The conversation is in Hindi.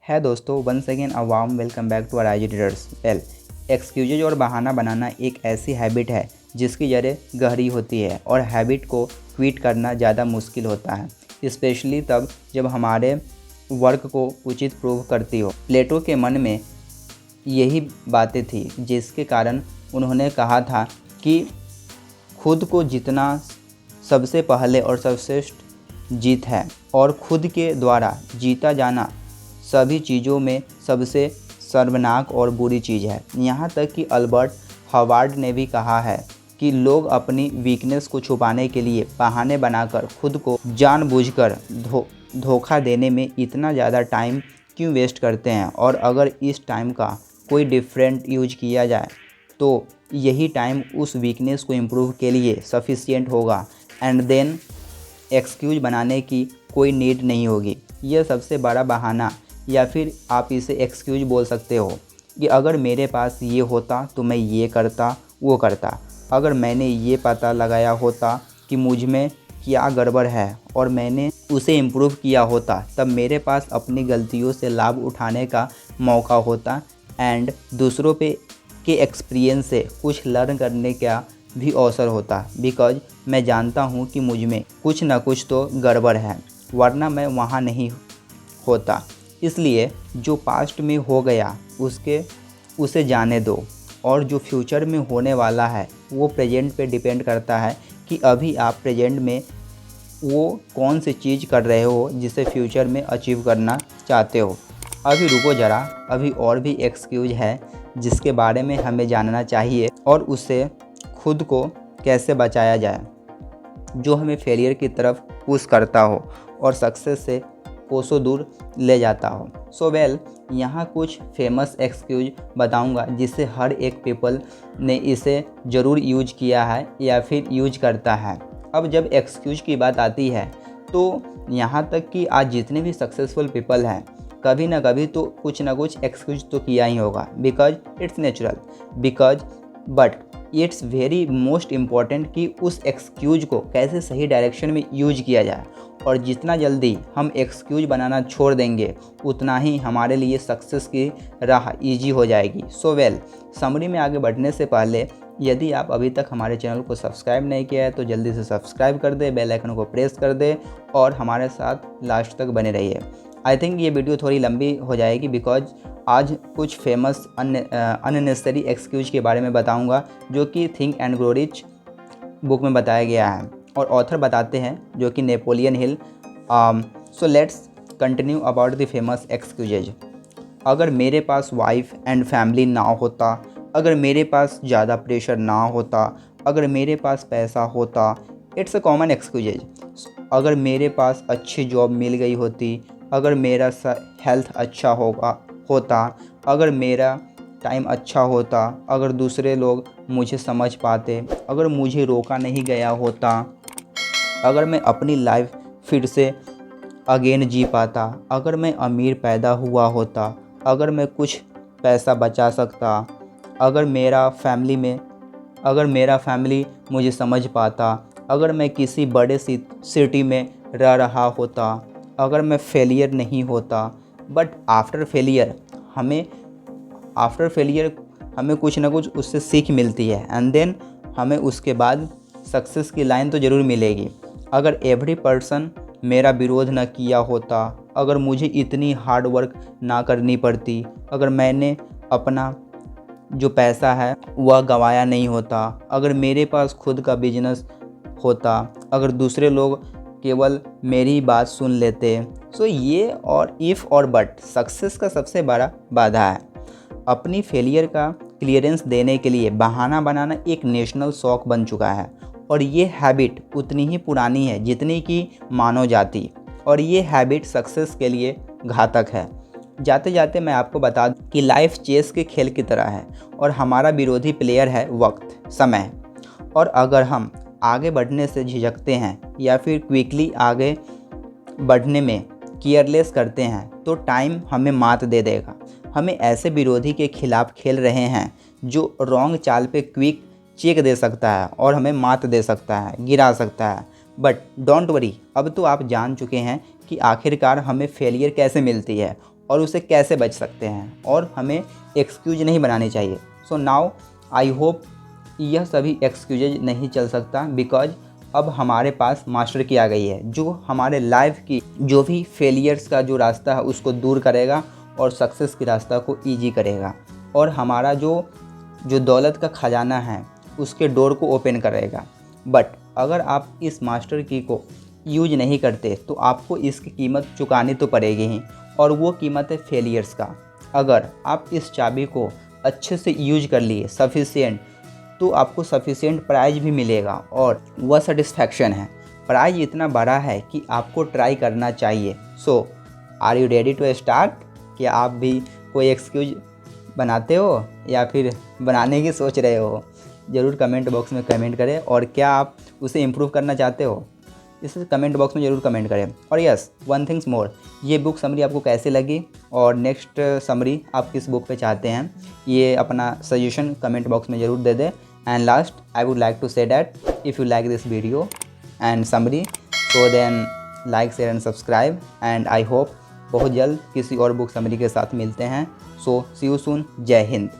है दोस्तों, once again a warm welcome back to our IG traders. Well, excuses और बहाना बनाना एक ऐसी हैबिट है जिसकी जड़ें गहरी होती है और हैबिट को क्विट करना ज़्यादा मुश्किल होता है, स्पेशली तब जब हमारे वर्क को उचित प्रूव करती हो। प्लेटो के मन में यही बातें थी जिसके कारण उन्होंने कहा था कि खुद को जितना सबसे पहले और सर्वश्रेष्ठ जीत है और खुद के द्वारा जीता जाना सभी चीज़ों में सबसे शर्मनाक और बुरी चीज़ है। यहाँ तक कि अल्बर्ट हवार्ड ने भी कहा है कि लोग अपनी वीकनेस को छुपाने के लिए बहाने बनाकर खुद को जानबूझकर धोखा देने में इतना ज़्यादा टाइम क्यों वेस्ट करते हैं, और अगर इस टाइम का कोई डिफरेंट यूज किया जाए तो यही टाइम उस वीकनेस को इम्प्रूव के लिए सफिशिएंट होगा एंड देन एक्सक्यूज बनाने की कोई नीड नहीं होगी। यह सबसे बड़ा बहाना या फिर आप इसे एक्सक्यूज बोल सकते हो कि अगर मेरे पास ये होता तो मैं ये करता वो करता, अगर मैंने ये पता लगाया होता कि मुझ में क्या गड़बड़ है और मैंने उसे इम्प्रूव किया होता तब मेरे पास अपनी गलतियों से लाभ उठाने का मौका होता एंड दूसरों के एक्सपीरियंस से कुछ लर्न करने का भी अवसर होता, बिकॉज मैं जानता हूँ कि मुझ में कुछ ना कुछ तो गड़बड़ है, वरना मैं वहाँ नहीं होता। इसलिए जो पास्ट में हो गया उसे जाने दो, और जो फ्यूचर में होने वाला है वो प्रेजेंट पे डिपेंड करता है कि अभी आप प्रेजेंट में वो कौन सी चीज़ कर रहे हो जिसे फ्यूचर में अचीव करना चाहते हो। अभी रुको ज़रा, अभी और भी एक्सक्यूज है जिसके बारे में हमें जानना चाहिए और उससे खुद को कैसे बचाया जाए, जो हमें फेलियर की तरफ पुश करता हो और सक्सेस से कोसों दूर ले जाता हो। सो वेल, यहाँ कुछ फेमस एक्सक्यूज बताऊँगा जिससे हर एक पीपल ने इसे ज़रूर यूज किया है या फिर यूज करता है। अब जब एक्सक्यूज की बात आती है तो यहाँ तक कि आज जितने भी सक्सेसफुल पीपल हैं कभी ना कभी तो कुछ ना कुछ एक्सक्यूज तो किया ही होगा, because it's natural, but it's very most important कि उस एक्सक्यूज को कैसे सही डायरेक्शन में यूज किया जाए, और जितना जल्दी हम एक्सक्यूज बनाना छोड़ देंगे उतना ही हमारे लिए सक्सेस की राह ईजी हो जाएगी। सो वेल, समरी में आगे बढ़ने से पहले यदि आप अभी तक हमारे चैनल को सब्सक्राइब नहीं किया है तो जल्दी से सब्सक्राइब कर दे, बेल आइकन को प्रेस कर दे और हमारे साथ लास्ट तक बने रहिए। आई थिंक ये वीडियो थोड़ी लंबी हो जाएगी बिकॉज आज कुछ फेमस अननेसेसरी एक्सक्यूज के बारे में बताऊंगा जो कि think and grow rich book में बताया गया है और ऑथर बताते हैं जो कि Napoleon Hill. So let's continue about the famous excuses. अगर मेरे पास वाइफ एंड फैमिली ना होता, अगर मेरे पास ज़्यादा प्रेशर ना होता, अगर मेरे पास पैसा होता, इट्स अ कॉमन एक्सक्यूजेज। अगर मेरे पास अच्छी जॉब मिल गई होती, अगर मेरा हेल्थ अच्छा होता, अगर मेरा टाइम अच्छा होता, अगर दूसरे लोग मुझे समझ पाते, अगर मुझे रोका नहीं गया होता, अगर मैं अपनी लाइफ फिर से अगेन जी पाता, अगर मैं अमीर पैदा हुआ होता, अगर मैं कुछ पैसा बचा सकता, अगर मेरा फैमिली मुझे समझ पाता, अगर मैं किसी बड़े सिटी में रह रहा होता, अगर मैं फेलियर नहीं होता। बट आफ्टर फेलियर हमें कुछ ना कुछ उससे सीख मिलती है एंड देन हमें उसके बाद सक्सेस की लाइन तो ज़रूर मिलेगी। अगर एवरी पर्सन मेरा विरोध न किया होता, अगर मुझे इतनी हार्ड वर्क ना करनी पड़ती, अगर मैंने अपना जो पैसा है वह गंवाया नहीं होता, अगर मेरे पास खुद का बिजनेस होता, अगर दूसरे लोग केवल मेरी बात सुन लेते। सो ये और इफ़ और बट सक्सेस का सबसे बड़ा बाधा है। अपनी फेलियर का क्लियरेंस देने के लिए बहाना बनाना एक नेशनल शौक बन चुका है और ये हैबिट उतनी ही पुरानी है जितनी कि मानव जाति, और ये हैबिट सक्सेस के लिए घातक है। जाते जाते मैं आपको बता दूं कि लाइफ चेस के खेल की तरह है और हमारा विरोधी प्लेयर है वक्त, समय। और अगर हम आगे बढ़ने से झिझकते हैं या फिर क्विकली आगे बढ़ने में केयरलेस करते हैं तो टाइम हमें मात दे देगा। हमें ऐसे विरोधी के खिलाफ खेल रहे हैं जो रॉन्ग चाल पे क्विक चेक दे सकता है और हमें मात दे सकता है, गिरा सकता है। बट डोंट वरी, अब तो आप जान चुके हैं कि आखिरकार हमें फेलियर कैसे मिलती है और उससे कैसे बच सकते हैं, और हमें एक्सक्यूज नहीं बनानी चाहिए। सो नाउ आई होप यह सभी एक्सक्यूजेज नहीं चल सकता, बिकॉज अब हमारे पास मास्टर की आ गई है जो हमारे लाइफ की जो भी फेलियर्स का जो रास्ता है उसको दूर करेगा और सक्सेस की रास्ता को ईजी करेगा, और हमारा जो दौलत का खजाना है उसके डोर को ओपन करेगा। बट अगर आप इस मास्टर की को यूज नहीं करते तो आपको इसकी कीमत चुकानी तो पड़ेगी ही, और वो कीमत है फेलियर्स का। अगर आप इस चाबी को अच्छे से यूज कर लिए सफिशिएंट, तो आपको सफिशिएंट प्राइज भी मिलेगा, और वह सेटिस्फैक्शन है। प्राइज इतना बड़ा है कि आपको ट्राई करना चाहिए। So are you ready to start? क्या आप भी कोई एक्सक्यूज बनाते हो या फिर बनाने की सोच रहे हो? ज़रूर कमेंट बॉक्स में कमेंट करें, और क्या आप उसे इम्प्रूव करना चाहते हो इसे कमेंट बॉक्स में ज़रूर कमेंट करें। और यस, वन थिंग्स मोर, ये बुक समरी आपको कैसे लगी और नेक्स्ट समरी आप किस बुक पे चाहते हैं, ये अपना सजेशन कमेंट बॉक्स में ज़रूर दे दें। And last I would like to say that if you like this video and summary, so then like share and subscribe, and I hope बहुत जल्द किसी और बुक समरी के साथ मिलते हैं। सो सी यू सून। जय हिंद।